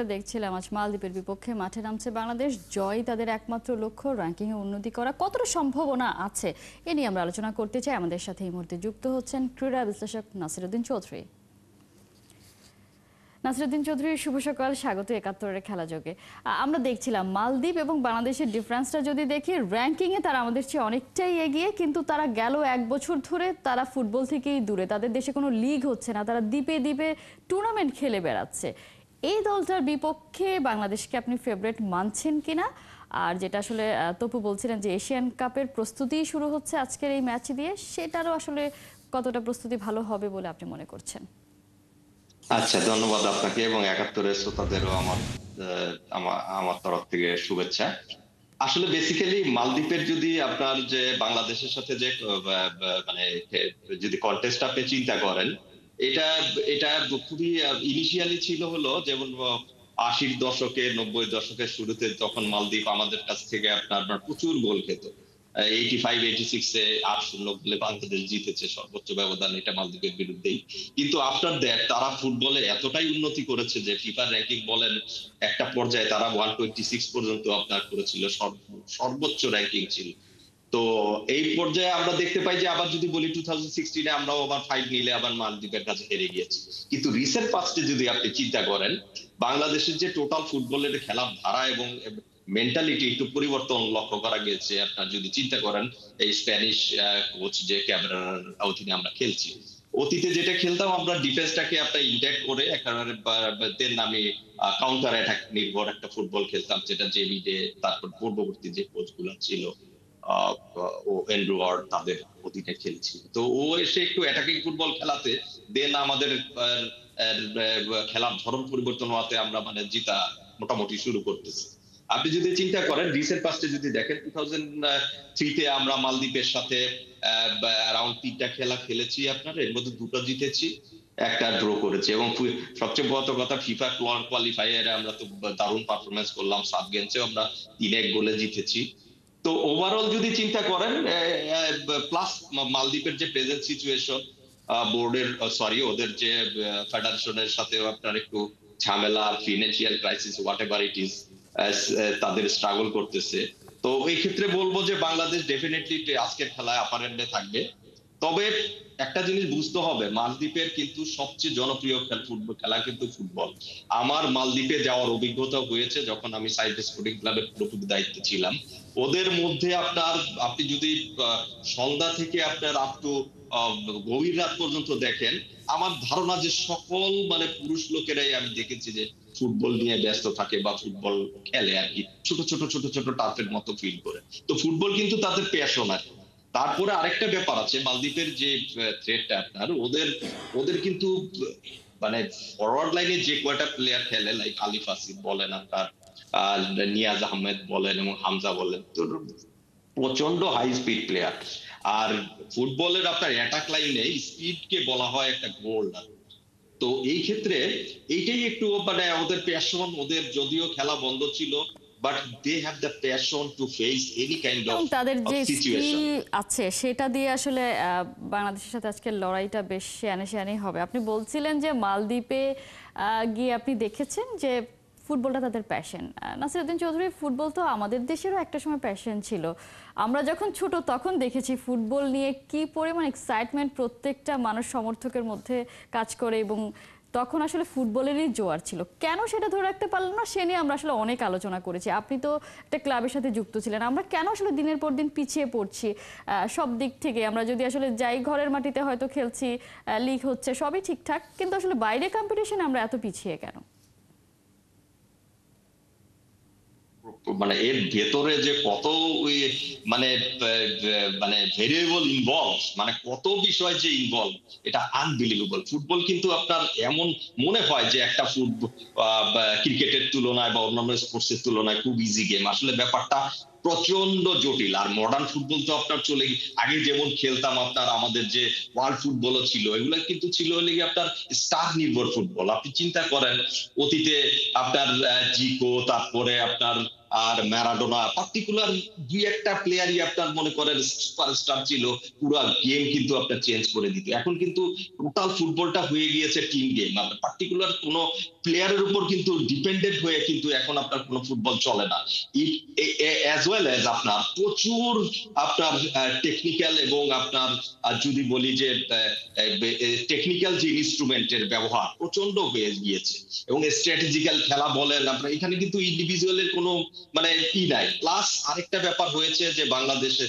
দেখছিলাম আজ মালদ্বীপের বিপক্ষে মাঠে নামছে বাংলাদেশ। জয় তাদের একমাত্র লক্ষ্য, র্যাঙ্কিং এ উন্নতি করা। কতটা সম্ভাবনা আছে এ নিয়ে আমরা আলোচনা করতে চাই। আমাদের সাথে এই মুহূর্তে যুক্ত হচ্ছেন ক্রীড়া বিশ্লেষক নাসিরউদ্দিন চৌধুরী। নাসিরউদ্দিন চৌধুরী, শুভ সকাল, স্বাগত একাত্তরের খেলা যোগে। আমরা দেখছিলাম মালদ্বীপ এবং বাংলাদেশের ডিফারেন্সটা যদি দেখি, র্যাঙ্কিং এ তারা আমাদের চেয়ে অনেকটাই এগিয়ে, কিন্তু তারা গেল এক বছর ধরে তারা ফুটবল থেকেই দূরে। তাদের দেশে কোনো লিগ হচ্ছে না, তারা দ্বীপে দ্বীপে টুর্নামেন্ট খেলে বেড়াচ্ছে। এই দলটার বিপক্ষে বাংলাদেশকে আপনি ফেভারিট মানছেন কিনা? আর যেটা আসলে তপু বলছিলেন যে এশিয়ান কাপের প্রস্তুতি শুরু হচ্ছে আজকের এই ম্যাচ দিয়ে, সেটারও আসলে কতটা প্রস্তুতি ভালো হবে বলে আপনি মনে করছেন? আচ্ছা, ধন্যবাদ আপনাকে এবং একাত্তরের শ্রোতাদেরও আমার তরফ থেকে শুভেচ্ছা। আসলে বেসিক্যালি মালদ্বীপের যদি আপনার যে বাংলাদেশের সাথে যে মানে যদি কন্টেস্ট আপনি চিন্তা করেন, এটা এটা খুবই ইনিশিয়ালি ছিল হলো যেমন 80-র দশকে 90-র দশকের শুরুতে তখন মালদ্বীপ আমাদের কাছ থেকে আপনার প্রচুর গোল খেত। 85-86-এ 8-0 গোলে বাংলাদেশ জিতেছে সর্বোচ্চ ব্যবধান, এটা মালদ্বীপের বিরুদ্ধেই। কিন্তু আফটার দ্যাট তারা ফুটবলে এতটাই উন্নতি করেছে যে ফিফা র্যাঙ্কিং বলেন, একটা পর্যায়ে তারা 126 পর্যন্ত আপনার করেছিল, সর্বোচ্চ র্যাঙ্কিং ছিল। তো এই পর্যায়ে আমরা দেখতে পাই যে আবার যদি বলি 2016-এ আমরাও আবার 5 নিলে আবার মালদ্বীপের কাছে হেরে গিয়েছি। কিন্তু রিসেন্ট পাস্টে যদি আপনি চিন্তা করেন, বাংলাদেশের যে টোটাল ফুটবলের খেলার ধারা এবং মেন্টালিটি একটু পরিবর্তন লক্ষ্য করা গেছে। আপনার যদি চিন্তা করেন এই স্প্যানিশ কোচ যে ক্যামেরার অধীনে আমরা খেলছি, অতীতে যেটা খেলতাম আমরা ডিফেন্সটাকে আপনার ইনট্যাক্ট করে একেবারে দেন আমি কাউন্টার অ্যাটাক নির্ভর একটা ফুটবল খেলতাম, যেটা জেভিডে তারপর পূর্ববর্তী যে কোচগুলো ছিল ও এন্ড্রুয়ার্ড তাদের অধীনে খেলছি। তো ও এসে একটু অ্যাটাকিং ফুটবল খেলাতে দেন আমাদের খেলার ধরন পরিবর্তন হওয়াতে আমরা মানে জিতা মোটামুটি শুরু করতেছি। আপনি যদি চিন্তা করেন রিসেন্ট পাস্টে যদি দেখেন 2003-তে আমরা মালদ্বীপের সাথে অ্যারাউন্ড 3টা খেলা খেলেছি, আপনার এর মধ্যে 2টো জিতেছি, একটা ড্র করেছি এবং সবচেয়ে বড় কথা ফিফা কোয়ালিফায়ারে আমরা তো দারুণ পারফরমেন্স করলাম, সাব গেমসেও আমরা 3-1 গোলে জিতেছি। তো ওভারঅল যদি চিন্তা করেন প্লাস মালদ্বীপের যে প্রেজেন্ট সিচুয়েশন, বোর্ডের সরি ওদের যে ফেডারেশনের সাথে আপনার একটু ঝামেলা, financial crisis, what ever it is, তাদের স্ট্রাগল করতেছে। তো এই ক্ষেত্রে বলবো যে বাংলাদেশ ডেফিনেটলি আজকের খেলায় আপার এন্ডে থাকবে। তবে একটা জিনিস বুঝতে হবে, মালদ্বীপের কিন্তু সবচেয়ে জনপ্রিয় ফুটবল খেলা কিন্তু ফুটবল। আমার মালদ্বীপে যাওয়ার অভিজ্ঞতা হয়েছে যখন আমি সাইপ্রাস স্পোর্টিং ক্লাবের পুরোপুরি দায়িত্বে ছিলাম। ওদের মধ্যে আপনি যদি সন্ধ্যা থেকে আপনার আপ টু গভীর রাত পর্যন্ত দেখেন, আমার ধারণা যে সকল মানে পুরুষ লোকেরাই আমি দেখেছি যে ফুটবল নিয়ে ব্যস্ত থাকে বা ফুটবল খেলে আর কি, ছোট ছোট ছোট ছোট টার্ফের মতো ফিল করে। তো ফুটবল কিন্তু তাদের প্যাশন আর কি। তারপরে আরেকটা ব্যাপার আছে, মালদ্বীপের যে থ্রেটটা আপনার ওদের ওদের কিন্তু মানে ফরওয়ার্ড লাইনে যে কয়টা প্লেয়ার খেলে, লাইক আলিফ আসিফ বলেন, আপনার নিয়াজ আহমেদ বলেন এবং হামজা বলেন, তো প্রচন্ড হাই স্পিড প্লেয়ার। আর ফুটবলের আপনার অ্যাটাক লাইনে স্পিডকে বলা হয় একটা গোল্ড। তো এই ক্ষেত্রে এইটাই একটু মানে ওদের প্যাশন, ওদের যদিও খেলা বন্ধ ছিল, but they have the passion to face any kind of এবং তাদের যে স্কিল সিচুয়েশন। আছে সেটা দিয়ে আসলে বাংলাদেশের সাথে আজকের লড়াইটা বেশ শিয়ানে শিয়ানেই হবে। আপনি বলছিলেন যে মালদ্বীপে গিয়ে আপনি দেখেছেন যে ফুটবলটা তাদের প্যাশন। নাসিরউদ্দিন চৌধুরী, ফুটবল তো আমাদের দেশেরও একটা সময় প্যাশন ছিল। আমরা যখন ছোট তখন দেখেছি ফুটবল নিয়ে কি পরিমাণ এক্সাইটমেন্ট প্রত্যেকটা মানুষ সমর্থকের মধ্যে কাজ করে, এবং তখন আসলে ফুটবলেরই জোয়ার ছিল। কেন সেটা ধরে রাখতে পারলাম না সে নিয়ে আমরা আসলে অনেক আলোচনা করেছি। আপনি তো একটা ক্লাবের সাথে যুক্ত ছিলেন। আমরা কেন আসলে দিনের পর দিন পিছিয়ে পড়ছি সব দিক থেকে? আমরা যদি আসলে যাই, ঘরের মাটিতে হয়তো খেলছি, লিগ হচ্ছে, সবই ঠিকঠাক, কিন্তু আসলে বাইরে কম্পিটিশনে আমরা এত পিছিয়ে কেন? মানে এর ভেতরে যে কত ওই মানে মানে ভেরিয়েবল ইনভলভ, মানে কত বিষয় যে ইনভলভ, এটা আনবিলিভেবল। ফুটবল কিন্তু আপনার এমন মনে হয় যে একটা ফুটবল ক্রিকেটের তুলনায় বা অন্যান্য স্পোর্টস এর তুলনায় খুব ইজি গেম, আসলে ব্যাপারটা প্রচন্ড জটিল। আর মডার্ন ফুটবল তো আপনার চলে আগে যেমন খেলতাম আপনার, আমাদের যে ওয়ার্ল্ড ফুটবলও ছিল, এগুলো কিন্তু ছিল হলে আপনার স্টার নির্ভর ফুটবল। আপনি চিন্তা করেন অতীতে আপনার জিকো, তারপরে আপনার আর ম্যারাডোনা, পার্টিকুলার দুই একটা প্লেয়ারই আপনার মনে করেন সুপারস্টার ছিল, পুরো গেম কিন্তু আপনার চেঞ্জ করে দিত। এখন কিন্তু টোটাল ফুটবলটা হয়ে গিয়েছে টিম গেম। আপনার পার্টিকুলার কোনো প্লেয়ারের উপর কিন্তু ডিপেন্ডেন্ট হয়ে কিন্তু এখন আপনার কোনো ফুটবল চলে না। অ্যাজ ওয়েল অ্যাজ আপনার প্রচুর আপনার টেকনিক্যাল এবং আপনার যদি বলি যে টেকনিক্যাল যে ইনস্ট্রুমেন্টের ব্যবহার প্রচন্ড হয়ে গিয়েছে, এবং স্ট্র্যাটেজিক্যাল খেলা বলেন আপনার, এখানে কিন্তু ইন্ডিভিজুয়ালের কোনো মানে নাই। প্লাস আরেকটা ব্যাপার হয়েছে যে বাংলাদেশে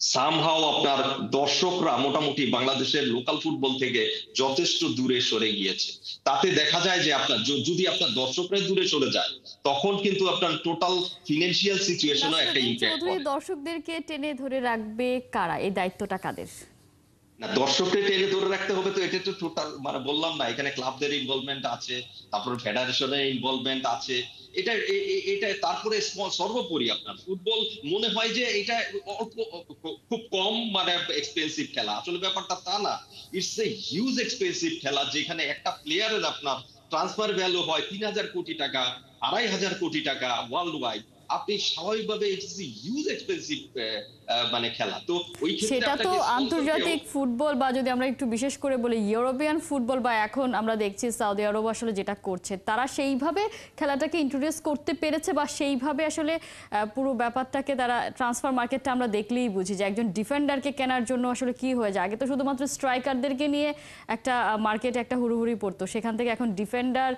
সামহাও আপনার দর্শকরা মোটামুটি বাংলাদেশের লোকাল ফুটবল থেকে যথেষ্ট দূরে সরে গিয়েছে। তাতে দেখা যায় যে আপনার যদি আপনার দর্শকরা দূরে সরে যায়, তখন কিন্তু আপনার টোটাল ফিনান্সিয়াল সিচুয়েশনও একটা নাসিরউদ্দিন ইম্প্যাক্ট চৌধুরী, পড়ে। দর্শকদেরকে টেনে ধরে রাখবে কারা? এই দায়িত্বটা কাদের? না, দর্শককে টেনে ধরে রাখতে হবে তো, এটা তো টোটাল মানে বললাম না, এখানে ক্লাবদের ইনভলভমেন্ট আছে, তারপর ফেডারেশনের ইনভলভমেন্ট আছে। এটা এটা তারপরে সর্বোপরি আপনার ফুটবল মনে হয় যে এটা অল্প খুব কম মানে এক্সপেন্সিভ খেলা, আসলে ব্যাপারটা তা না। ইটস এ হিউজ এক্সপেন্সিভ খেলা, যেখানে একটা প্লেয়ারের আপনার ট্রান্সফার ভ্যালু হয় ৩,০০০ কোটি টাকা, ২,৫০০ কোটি টাকা ওয়ার্ল্ড ওয়াইড। আপনি স্বাভাবিকভাবে ইটস এ হিউজ এক্সপেন্সিভ মানে খেলা। তো ওই ক্ষেত্রে সেটা তো আপনাকে আন্তর্জাতিক ফুটবল, বা যদি আমরা একটু বিশেষ করে বলি ইউরোপিয়ান ফুটবল, বা এখন আমরা দেখছি সৌদি আরব আসলে যেটা করছে, তারা সেইভাবে খেলাটাকে ইন্ট্রোডিউস করতে পেরেছে, বা সেইভাবে আসলে পুরো ব্যাপারটাকে তারা ট্রান্সফার মার্কেটটা আমরা দেখলেই বুঝি যে একজন ডিফেন্ডারকে কেনার জন্য আসলে কি হয়ে যায়। আগে তো শুধুমাত্র স্ট্রাইকারদেরকে নিয়ে একটা মার্কেটে একটা হুড়োহুড়ি পড়তো, সেখান থেকে এখন ডিফেন্ডার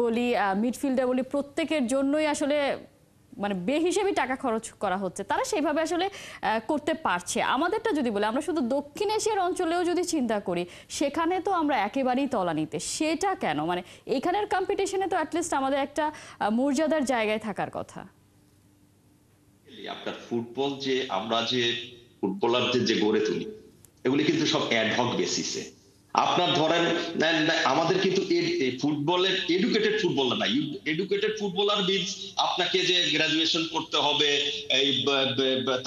বলি, মিডফিল্ডার বলি, প্রত্যেকের জন্যই আসলে মানে বেহিসেবি টাকা খরচ করা হচ্ছে। তারা সেইভাবে আসলে করতে পারছে। আমাদেরটা যদি বলি, আমরা শুধু দক্ষিণ এশিয়ার অঞ্চলেও যদি চিন্তা করি, সেখানে তো আমরা একেবারেই তলানিতে। সেটা কেন? মানে এইখানের কম্পিটিশনে তো অ্যাটলিস্ট আমাদের একটা মর্যাদার জায়গায় থাকার কথা। আপনার ফুটবল যে আমরা যে ফুটবলারদের যে গড়ে তুলি, এগুলি কিন্তু সব অ্যাডহক বেসিসে। আপনার ধরেন আমাদের কিন্তু ফুটবলের এডুকেটেড ফুটবলার নাই। এডুকেটেড ফুটবলার মিন্স আপনাকে যে গ্রাজুয়েশন করতে হবে, এই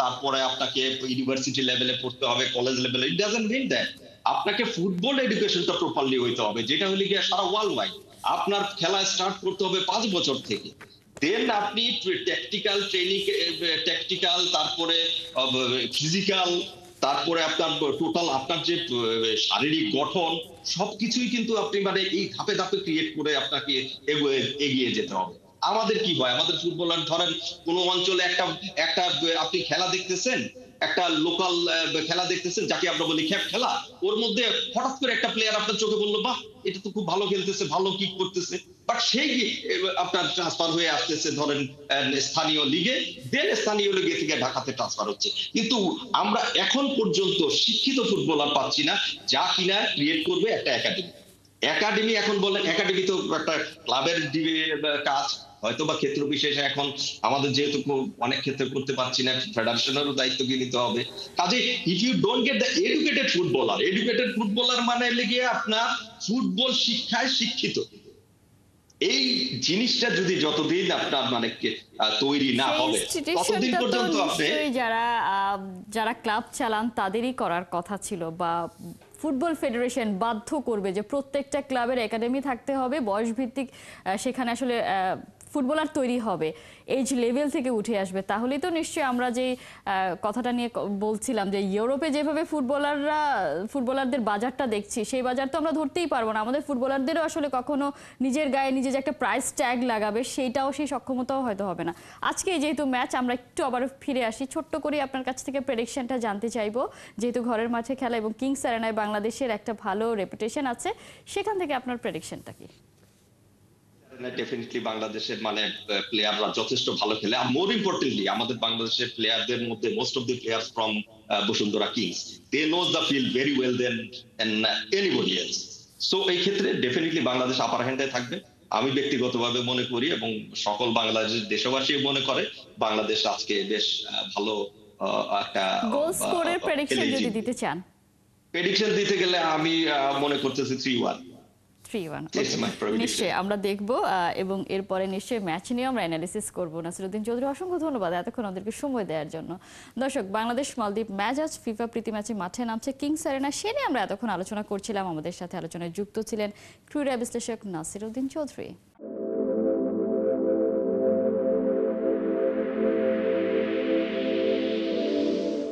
তারপরে আপনাকে ইউনিভার্সিটি লেভেলে পড়তে হবে, কলেজ লেভেলে, ইট ডাজন্ট মিন দ্যাট। আপনাকে ফুটবল এডুকেশনটা প্রপারলি হইতে হবে, যেটা হলে গিয়ে সারা ওয়ার্ল্ড ওয়াইড। আপনার খেলা স্টার্ট করতে হবে ৫ বছর থেকে। দেন আপনি ট্যাকটিক্যাল ট্রেনিং, ট্যাকটিক্যাল, তারপরে ফিজিক্যাল, তারপরে আপনার টোটাল আপনার যে শারীরিক গঠন, সবকিছুই কিন্তু আপনি মানে এই ধাপে ধাপে ক্রিয়েট করে আপনাকে এগিয়ে যেতে হবে। আমাদের কি হয়, আমাদের ফুটবলার ধরেন কোন অঞ্চলে একটা একটা আপনি খেলা দেখতেছেন, একটা লোকাল খেলা দেখতেছেন, যাকে আমরা বলি খ্যাপ খেলা, ওর মধ্যে হঠাৎ করে একটা প্লেয়ার আপনার চোখে বললো, বাহ এটা তো খুব ভালো খেলতেছে, ভালো কিক করতেছে, বাট সেই আপনার ট্রান্সফার হয়ে আসতেছে ধরেন স্থানীয় লিগে, দেন স্থানীয় লিগে থেকে ঢাকাতে ট্রান্সফার হচ্ছে। কিন্তু আমরা এখন পর্যন্ত শিক্ষিত ফুটবলার পাচ্ছি না, যা কিনা ক্রিয়েট করবে একটা একাডেমি। একাডেমি এখন বলেন, একাডেমি তো একটা ক্লাবের কাজ, হয়তো বা ক্ষেত্র বিশেষে এখন আমাদের যেহেতু অনেক ক্ষেত্রে করতে পারছি না, ফেডারেশনেরও দায়িত্ব নিতে হবে। কাজে if you don't get the educated footballer মানে লেগে আপনার ফুটবল শিক্ষায় শিক্ষিত, এই জিনিসটা যদি যতদিন আপনার মানে তৈরি না সেই হবে, ততদিন ইনস্টিটিউশনটা তো পর্যন্ত আপনি নিশ্চয়ই যারা যারা ক্লাব চালান তাদেরই করার কথা ছিল, বা ফুটবল ফেডারেশন বাধ্য করবে যে প্রত্যেকটা ক্লাবের একাডেমি থাকতে হবে, বয়স ভিত্তিক সেখানে আসলে ফুটবলার তৈরি হবে, এজ লেভেল থেকে উঠে আসবে। তাহলেই তো নিশ্চয়ই আমরা যে কথাটা নিয়ে বলছিলাম যে ইউরোপে যেভাবে ফুটবলারদের বাজারটা দেখছি, সেই বাজার তো আমরা ধরতেই পারবো না। আমাদের ফুটবলারদেরও আসলে কখনো নিজের গায়ে নিজে যে একটা প্রাইস ট্যাগ লাগাবে, সেইটাও সেই সক্ষমতাও হয়তো হবে না। আজকে যেহেতু ম্যাচ, আমরা একটু আবার ফিরে আসি, ছোট্ট করে আপনার কাছ থেকে প্রেডিকশনটা জানতে চাইবো। যেহেতু ঘরের মাঠে খেলা এবং কিংস অ্যারেনায় বাংলাদেশের একটা ভালো রেপুটেশন আছে, সেখান থেকে আপনার প্রেডিকশনটা কি? ডেফিনেটলি বাংলাদেশের মানে প্লেয়াররা যথেষ্ট ভালো খেলে, আর মোর ইম্পর্টেন্টলি আমাদের বাংলাদেশের প্লেয়ারদের মধ্যে most of the players from Bashundhara Kings, they knows the field very well than anybody else. So এই ক্ষেত্রে ডেফিনেটলি বাংলাদেশ আপার হ্যান্ডে থাকবে। আমি ব্যক্তিগতভাবে মনে করি, এবং সকল বাংলাদেশের দেশবাসী মনে করে, বাংলাদেশ আজকে বেশ ভালো একটা গোল স্কোরের প্রেডিকশন যদি দিতে চান। প্রেডিকশন দিতে গেলে আমি মনে করতেছি 3-1। 3-1 Yes, my prediction. নিশ্চয়ই আমরা দেখব, এবং এরপরে নিশ্চয়ই ম্যাচ নিয়ে আমরা অ্যানালিসিস করব। নাসিরউদ্দিন চৌধুরী, অসংখ্য ধন্যবাদ এতক্ষণ আমাদেরকে সময় দেওয়ার জন্য। দর্শক, বাংলাদেশ মালদ্বীপ ম্যাচ আজ ফিফা প্রীতি ম্যাচে মাঠে নামছে কিংস অ্যারেনা, সে নিয়ে আমরা এতক্ষণ আলোচনা করছিলাম। আমাদের সাথে আলোচনায় যুক্ত ছিলেন ক্রীড়া বিশ্লেষক নাসিরউদ্দিন চৌধুরী।